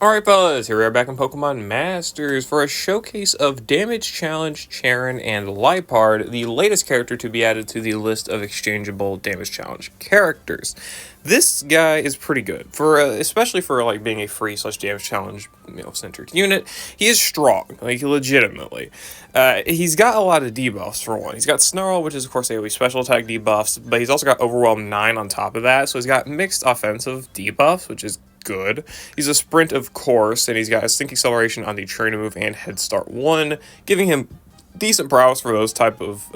Alright fellas, here we are back in Pokemon Masters for a showcase of Damage Challenge, Cheren, and Liepard, the latest character to be added to the list of exchangeable Damage Challenge characters. This guy is pretty good, especially for like being a free / Damage Challenge centric unit. He is strong, like legitimately. He's got a lot of debuffs for one. He's got Snarl, which is of course AoE special attack debuffs, but he's also got Overwhelm 9 on top of that, so he's got mixed offensive debuffs, which is good. He's a sprint, of course, and he's got a sync acceleration on the trainer move and head start 1, giving him decent prowess for those type of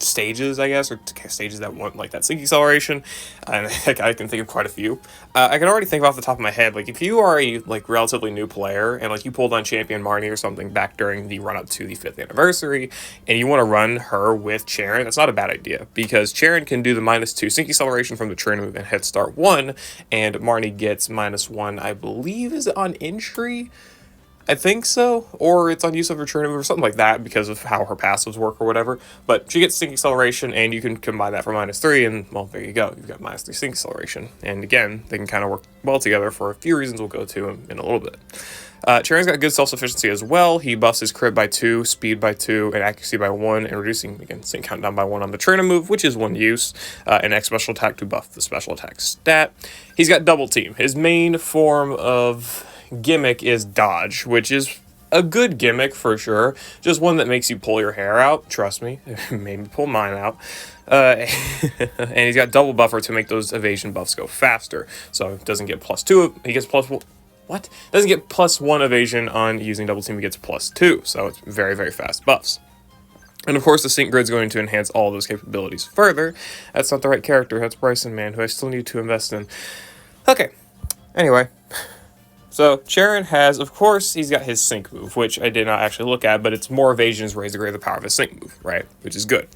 stages, I guess, or stages that want like that sync acceleration. And I can think of quite a few. I can already think off the top of my head, like if you are a like relatively new player and like you pulled on Champion Marnie or something back during the run up to the 5th anniversary and you want to run her with Cheren, that's not a bad idea, because Cheren can do the -2 sync acceleration from the trainer move and head start 1, and Marnie gets -1, I believe, is it on entry? I think so, or it's on use of her trainer move or something like that because of how her passives work or whatever. But she gets sync acceleration, and you can combine that for -3, and well, there you go. You've got -3 sync acceleration. And again, they can kind of work well together for a few reasons we'll go to in a little bit. Cheren's got good self-sufficiency as well. He buffs his crit by 2, speed by 2, and accuracy by 1, and reducing, again, sync countdown by 1 on the trainer move, which is 1 use, and X special attack to buff the special attack stat. He's got double team. His main form of gimmick is dodge, which is a good gimmick for sure, just one that makes you pull your hair out. Trust me, it made me pull mine out. And he's got double buffer to make those evasion buffs go faster, so it doesn't get +2, he gets what? Doesn't get +1 evasion on using double team, he gets +2, so it's very, very fast buffs. And of course, the sync grid's going to enhance all those capabilities further. That's not the right character, that's Bryson, man, who I still need to invest in. Okay, anyway. So, Cheren has, of course, he's got his sync move, which I did not actually look at, but it's more evasion is raised to greater the power of his sync move, right? Which is good.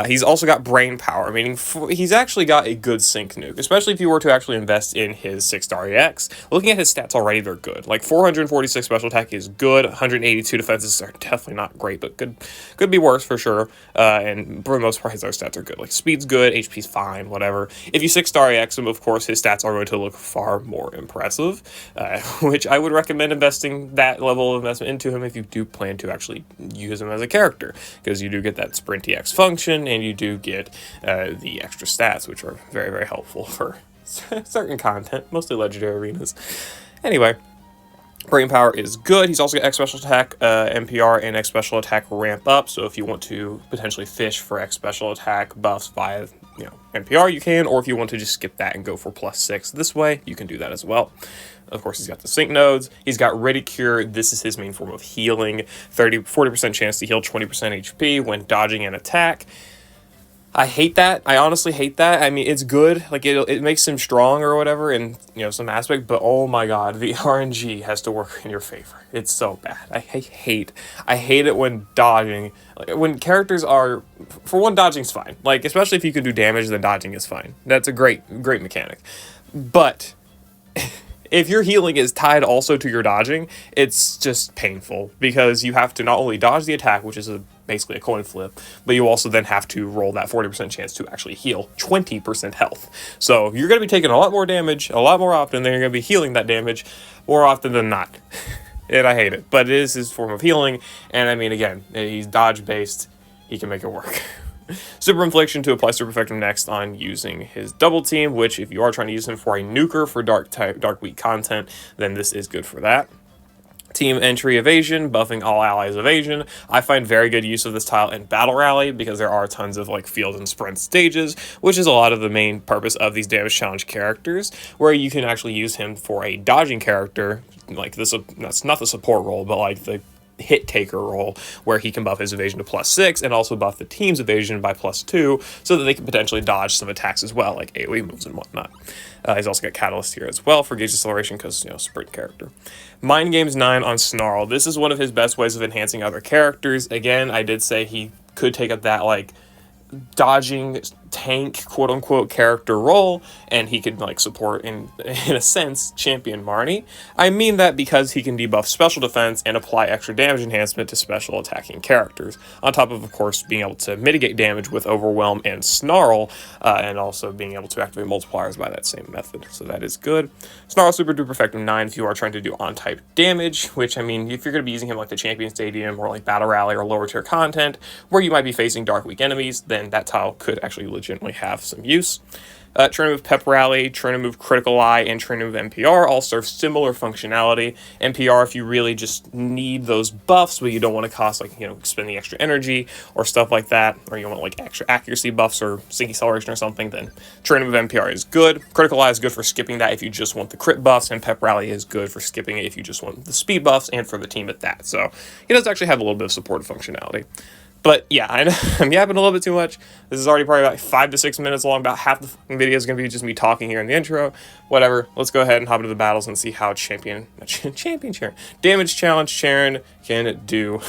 He's also got brain power, meaning he's actually got a good sync nuke, especially if you were to actually invest in his 6-star EX. Looking at his stats already, they're good. Like, 446 special attack is good, 182 defenses are definitely not great, but could be worse for sure, and for the most part, his other stats are good. Like, speed's good, HP's fine, whatever. If you 6-star EX him, of course, his stats are going to look far more impressive, which I would recommend investing that level of investment into him if you do plan to actually use him as a character, because you do get that sprint EX function, and you do get the extra stats, which are very, very helpful for certain content, mostly legendary arenas. Anyway, brain power is good. He's also got X special attack, NPR, and X special attack ramp up, so if you want to potentially fish for X special attack buffs via NPR, you can, or if you want to just skip that and go for +6 this way, you can do that as well. Of course, he's got the sync nodes. He's got Ready Cure. This is his main form of healing. 40% chance to heal 20% HP when dodging an attack. I hate that. I honestly hate that. I mean, it's good. Like, it makes him strong or whatever in, some aspect, but oh my god, the RNG has to work in your favor. It's so bad. I hate it when dodging, like, when characters are, for one, dodging's fine. Like, especially if you can do damage, then dodging is fine. That's a great mechanic. But if your healing is tied also to your dodging, it's just painful, because you have to not only dodge the attack, which is basically a coin flip, but you also then have to roll that 40% chance to actually heal 20% health. So you're going to be taking a lot more damage, a lot more often, than you're going to be healing that damage more often than not. And I hate it, but it is his form of healing, and I mean, again, he's dodge-based, he can make it work. Super Infliction to apply Super Effective next on using his double team, which if you are trying to use him for a nuker for dark weak content, then this is good for that. Team Entry Evasion, buffing all allies evasion. I find very good use of this tile in Battle Rally, because there are tons of like field and sprint stages, which is a lot of the main purpose of these Damage Challenge characters, where you can actually use him for a dodging character, like this. That's not the support role, but like the hit taker role, where he can buff his evasion to +6 and also buff the team's evasion by +2, so that they can potentially dodge some attacks as well, like AoE moves and whatnot. He's also got Catalyst here as well for gauge acceleration, because sprint character. Mind Games 9 on Snarl. This is one of his best ways of enhancing other characters. Again, I did say he could take up that like dodging tank quote-unquote character role, and he could like support in a sense champion Marnie. I mean that because he can debuff special defense and apply extra damage enhancement to special attacking characters, on top of course being able to mitigate damage with overwhelm and snarl, and also being able to activate multipliers by that same method, so that is good. Snarl super duper effective 9 if you are trying to do on type damage, which I mean if you're going to be using him like the champion stadium or like battle rally or lower tier content where you might be facing dark weak enemies, then that tile could actually legitimately have some use. Trying to move Pep Rally, trying to move Critical Eye, and trying to move NPR all serve similar functionality. NPR if you really just need those buffs, but you don't want to cost like, spend the extra energy or stuff like that, or you want like extra accuracy buffs or sync acceleration or something, then trying to move NPR is good. Critical Eye is good for skipping that if you just want the crit buffs, and Pep Rally is good for skipping it if you just want the speed buffs and for the team at that. So it does actually have a little bit of supportive functionality. But yeah, I'm yapping a little bit too much. This is already probably about 5 to 6 minutes long. About half the video is going to be just me talking here in the intro. Whatever. Let's go ahead and hop into the battles and see how Damage Challenge Cheren can do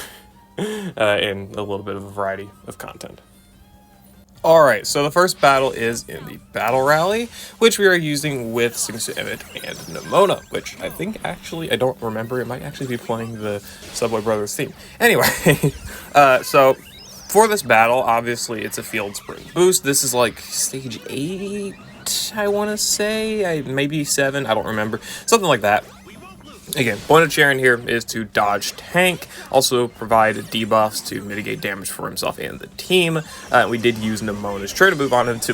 in a little bit of a variety of content. Alright, so the first battle is in the Battle Rally, which we are using with Eriott and Nemona, which I think actually, I don't remember, it might actually be playing the Subway Brothers theme. Anyway, so for this battle, obviously it's a field sprint boost. This is like stage 8, I want to say, maybe 7, I don't remember, something like that. Again, point of Cheren here is to dodge tank, also provide debuffs to mitigate damage for himself and the team. We did use Nemona's Trade to move on him to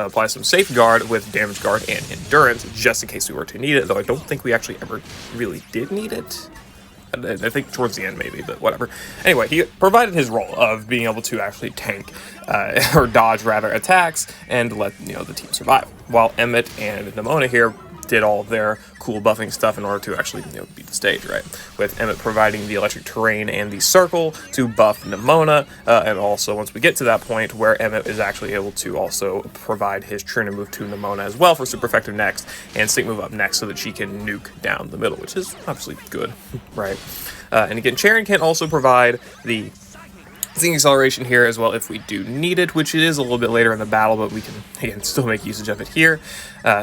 apply some Safeguard with Damage Guard and Endurance, just in case we were to need it, though I don't think we actually ever really did need it. I think towards the end maybe, but whatever. Anyway, he provided his role of being able to actually tank, or dodge rather, attacks and let the team survive, while Eriott and Nemona here did all of their cool buffing stuff in order to actually beat the stage, right? With Eriott providing the electric terrain and the circle to buff Nemona, and also once we get to that point where Eriott is actually able to also provide his Trina move to Nemona as well for super effective next, and sync move up next so that she can nuke down the middle, which is obviously good, right? And again, Cheren can also provide the sync acceleration here as well if we do need it, which it is a little bit later in the battle, but we can again still make usage of it here,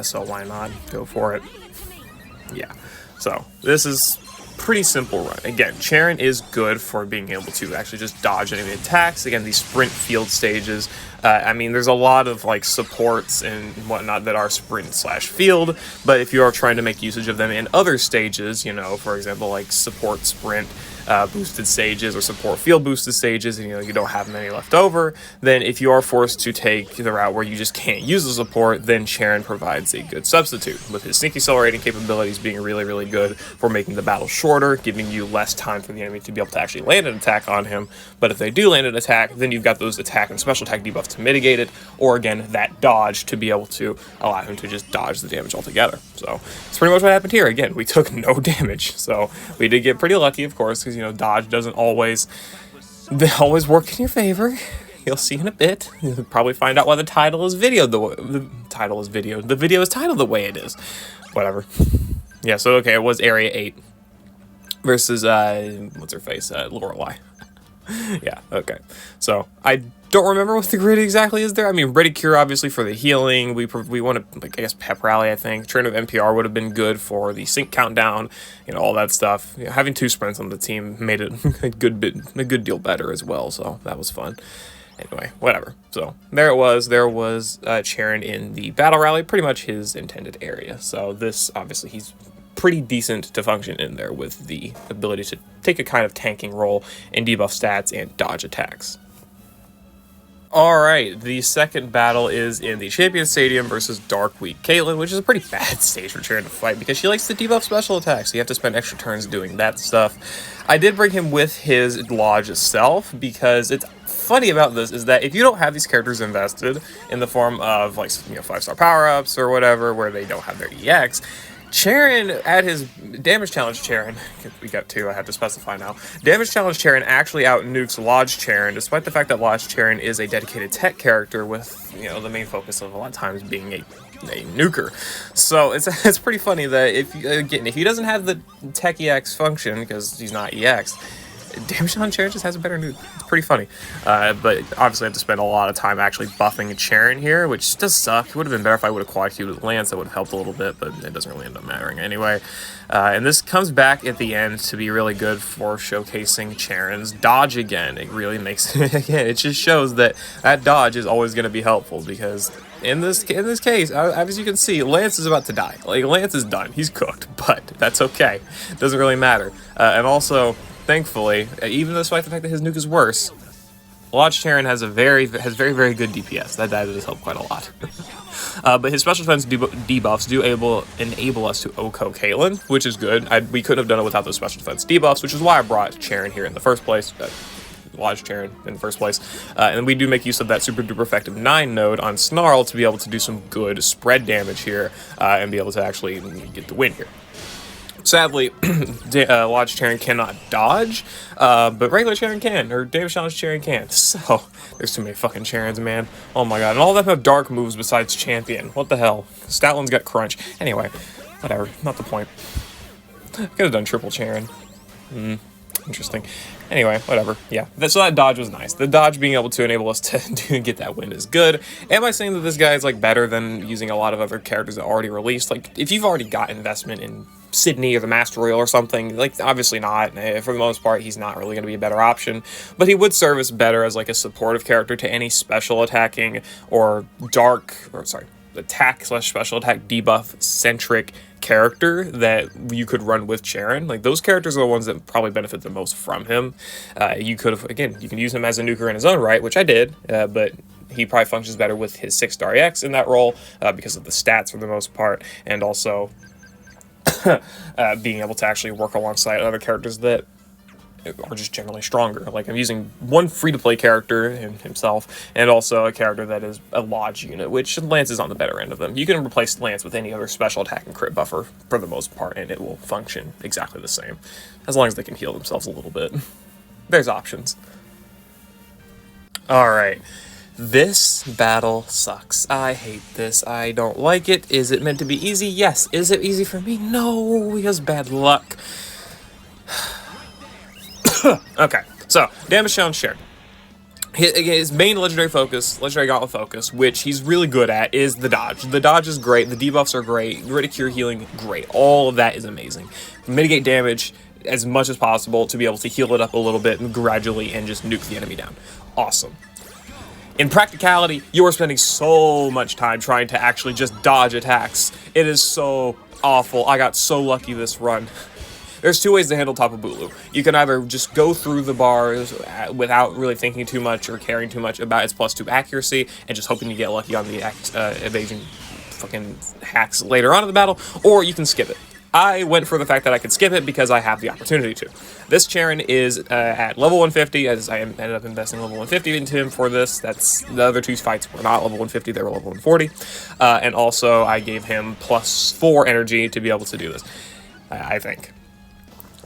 so why not go for it. Yeah, so this is pretty simple run. Again, Cheren is good for being able to actually just dodge enemy attacks. Again, these sprint field stages, I mean, there's a lot of like supports and whatnot that are sprint slash field, but if you are trying to make usage of them in other stages, for example, like support sprint boosted stages or support field boosted stages, and you don't have many left over, then if you are forced to take the route where you just can't use the support, then Cheren provides a good substitute, with his sneak accelerating capabilities being really, really good for making the battle shorter, giving you less time for the enemy to be able to actually land an attack on him. But if they do land an attack, then you've got those attack and special attack debuffs to mitigate it, or again, that dodge to be able to allow him to just dodge the damage altogether. So it's pretty much what happened here. Again, we took no damage, so we did get pretty lucky, of course, because dodge doesn't always work in your favor. You'll see in a bit. You'll probably find out why the title is videoed the title is videoed. The video is titled the way it is. Whatever. Yeah, so okay, it was Area 8 versus what's her face? Lorelei. Yeah, okay. So I don't remember what the grid exactly is there. I mean, Ready Cure obviously for the healing. We want to, like, I guess Pep Rally, I think. Train of NPR would have been good for the sync countdown, all that stuff. Having 2 sprints on the team made it a good deal better as well, so that was fun. Anyway, whatever. So there it was. There was Cheren in the Battle Rally, pretty much his intended area. So this, obviously, he's pretty decent to function in there with the ability to take a kind of tanking role and debuff stats and dodge attacks. Alright, the second battle is in the Champion Stadium versus Dark Weak Caitlyn, which is a pretty bad stage for Cheren to fight because she likes to debuff special attacks, so you have to spend extra turns doing that stuff. I did bring him with his Lodge itself because it's funny about this is that if you don't have these characters invested in the form of, like, 5-star power-ups or whatever, where they don't have their EX, Cheren, at his Damage Challenge Cheren, we got 2, I have to specify now, Damage Challenge Cheren actually out-nukes Lodge Cheren, despite the fact that Lodge Cheren is a dedicated tech character with, the main focus of a lot of times being a nuker. So it's pretty funny that if he doesn't have the tech EX function, because he's not EX, damage challenge Cheren just has a better nuke. It's pretty funny. But obviously I have to spend a lot of time actually buffing Cheren here, which does suck. It would have been better if I would have quad queued with Lance. That would have helped a little bit, but it doesn't really end up mattering anyway. And this comes back at the end to be really good for showcasing Cheren's dodge again. It really makes again, it just shows that dodge is always going to be helpful, because in this case, as you can see, Lance is about to die. Like, Lance is done. He's cooked, but that's okay. It doesn't really matter. And also, thankfully, even despite the fact that his nuke is worse, Lodge Cheren has very, very good DPS. That does help quite a lot. But his special defense debuffs do enable us to OHKO Caitlyn, which is good. We couldn't have done it without those special defense debuffs, which is why I brought Cheren here in the first place. Lodge Cheren in the first place. And we do make use of that super duper effective 9 node on Snarl to be able to do some good spread damage here and be able to actually get the win here. Sadly, Lodge Cheren cannot dodge, but regular Cheren can, or damage challenge Cheren can. So, there's too many fucking Cherens, man. Oh my god, and all of them have dark moves besides Champion. What the hell? Statlin's got Crunch. Anyway, whatever, not the point. Could have done triple Cheren. Interesting. Anyway, whatever. Yeah, so that dodge was nice. The dodge being able to enable us to get that win is good. Am I saying that this guy is like better than using a lot of other characters that already released? Like, if you've already got investment in Sydney or the Master Royal or something, like, obviously not. For the most part, he's not really going to be a better option, but he would serve us better as like a supportive character to any special attacking or attack/special attack debuff centric character that you could run with Cheren. Like, those characters are the ones that probably benefit the most from him. You could have, again, you can use him as a nuker in his own right, which I did, but he probably functions better with his 6-star EX in that role because of the stats for the most part, and also being able to actually work alongside other characters that are just generally stronger. Like, I'm using one free-to-play character himself, and also a character that is a Lodge unit, which Lance is on the better end of them. You can replace Lance with any other special attack and crit buffer for the most part, and it will function exactly the same, as long as they can heal themselves a little bit. There's options. Alright. This battle sucks. I hate this. I don't like it. Is it meant to be easy? Yes. Is it easy for me? No, he has bad luck. Okay, so damage challenge Cheren. His main legendary gauntlet focus, which he's really good at, is the dodge. The dodge is great, the debuffs are great, Ridicure healing, great. All of that is amazing. Mitigate damage as much as possible to be able to heal it up a little bit and gradually and just nuke the enemy down. Awesome. In practicality, you are spending so much time trying to actually just dodge attacks. It is so awful. I got so lucky this run. There's two ways to handle TAPU BULU. You can either just go through the bars without really thinking too much or caring too much about its +2 accuracy and just hoping to get lucky on the evasion fucking hacks later on in the battle, or you can skip it. I went for the fact that I could skip it because I have the opportunity to. This Cheren is at level 150, as I ended up investing level 150 into him for this. That's the other two fights were not level 150, they were level 140. And also, I gave him +4 energy to be able to do this, I think.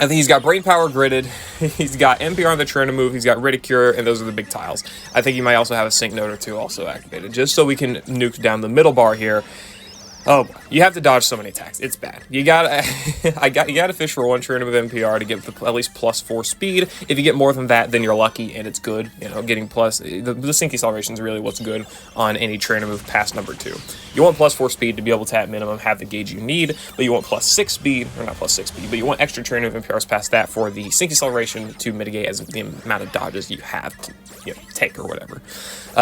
I think he's got Brain Power gridded, he's got NPR on the Cheren move, he's got Ridicure, and those are the big tiles. I think he might also have a Sync Node or two also activated, just so we can nuke down the middle bar here. Oh, you have to dodge so many attacks. It's bad. You gotta, you gotta fish for one Cheren with NPR to get at least +4 speed. If you get more than that, then you're lucky and it's good. You know, getting the sync acceleration is really what's good on any Cheren move past number 2. You want +4 speed to be able to at minimum have the gauge you need, but you want +6 speed, or not +6 speed, but you want extra Cheren move NPRs past that for the sync acceleration to mitigate as the amount of dodges you have to take or whatever.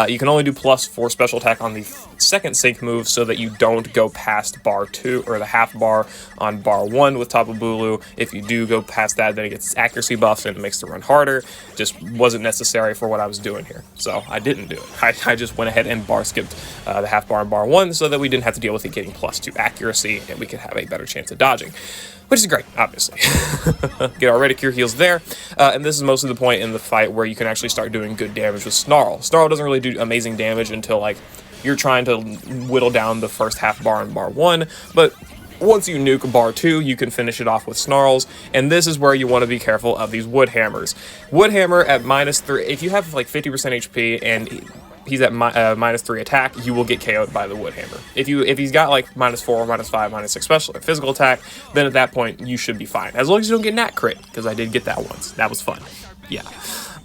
You can only do +4 special attack on the second sync move so that you don't go past bar 2 or the half bar on bar 1 with TAPU BULU. If you do go past that, then it gets accuracy buffs and it makes the run harder. Just wasn't necessary for what I was doing here, so I didn't do it. I just went ahead and bar skipped the half bar on bar 1 so that we didn't have to deal with it getting +2 accuracy and we could have a better chance of dodging, which is great, obviously. Get our Ridicure heals there, and this is mostly the point in the fight where you can actually start doing good damage with Snarl. Snarl doesn't really do amazing damage until, like, you're trying to whittle down the first half bar in bar 1, but once you nuke bar 2, you can finish it off with Snarls, and this is where you want to be careful of these Wood Hammers. Wood Hammer at -3, if you have, like, 50% HP and he's at -3 attack, you will get KO'd by the Wood Hammer. If he's got like -4, -5, -6 special or physical attack, then at that point you should be fine. As long as you don't get nat crit, because I did get that once. That was fun. Yeah.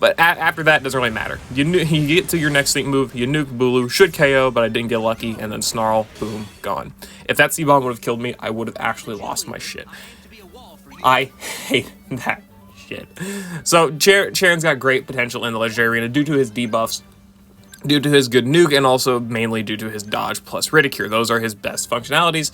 But after that, it doesn't really matter. You get to your next Think move, you nuke Bulu, should KO, but I didn't get lucky, and then Snarl, boom, gone. If that C-Bomb would have killed me, I would have actually lost my shit. I hate that shit. So Cheren's got great potential in the Legendary Arena due to his debuffs, due to his good nuke, and also mainly due to his dodge plus Ridicure. Those are his best functionalities.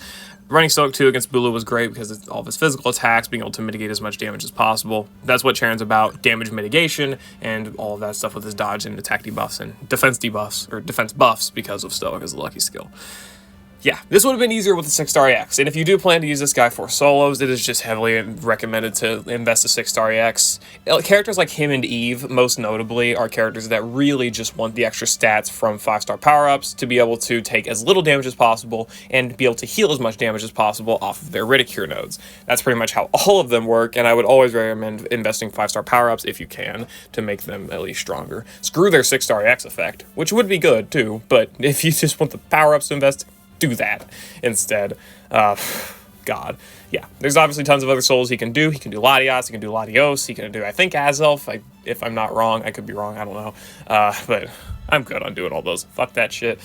Running Stoic 2 against Bulu was great because it's all of his physical attacks, being able to mitigate as much damage as possible. That's what Cheren's about, damage mitigation, and all of that stuff with his dodge and attack debuffs and defense debuffs, or defense buffs because of Stoic as a lucky skill. Yeah, this would have been easier with the 6-star EX, and if you do plan to use this guy for solos, it is just heavily recommended to invest a 6-star EX. Characters like him and Eve, most notably, are characters that really just want the extra stats from 5-star power-ups to be able to take as little damage as possible and be able to heal as much damage as possible off of their Ridicure nodes. That's pretty much how all of them work, and I would always recommend investing 5-star power-ups if you can to make them at least stronger. Screw their 6-star EX effect, which would be good too, but if you just want the power-ups to invest, do that instead. God. Yeah, there's obviously tons of other souls he can do. He can do Latios, he can do Latios, he can do, I think, Azelf. If I'm not wrong, I could be wrong, I don't know. But I'm good on doing all those. Fuck that shit.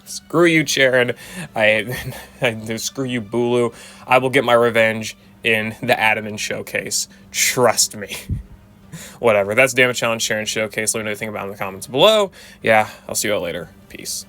Screw you, Cheren. Screw you, Bulu. I will get my revenge in the Datamine showcase. Trust me. Whatever. That's Damage Challenge Cheren Showcase. Let me know what you think about it in the comments below. Yeah, I'll see you all later. Peace.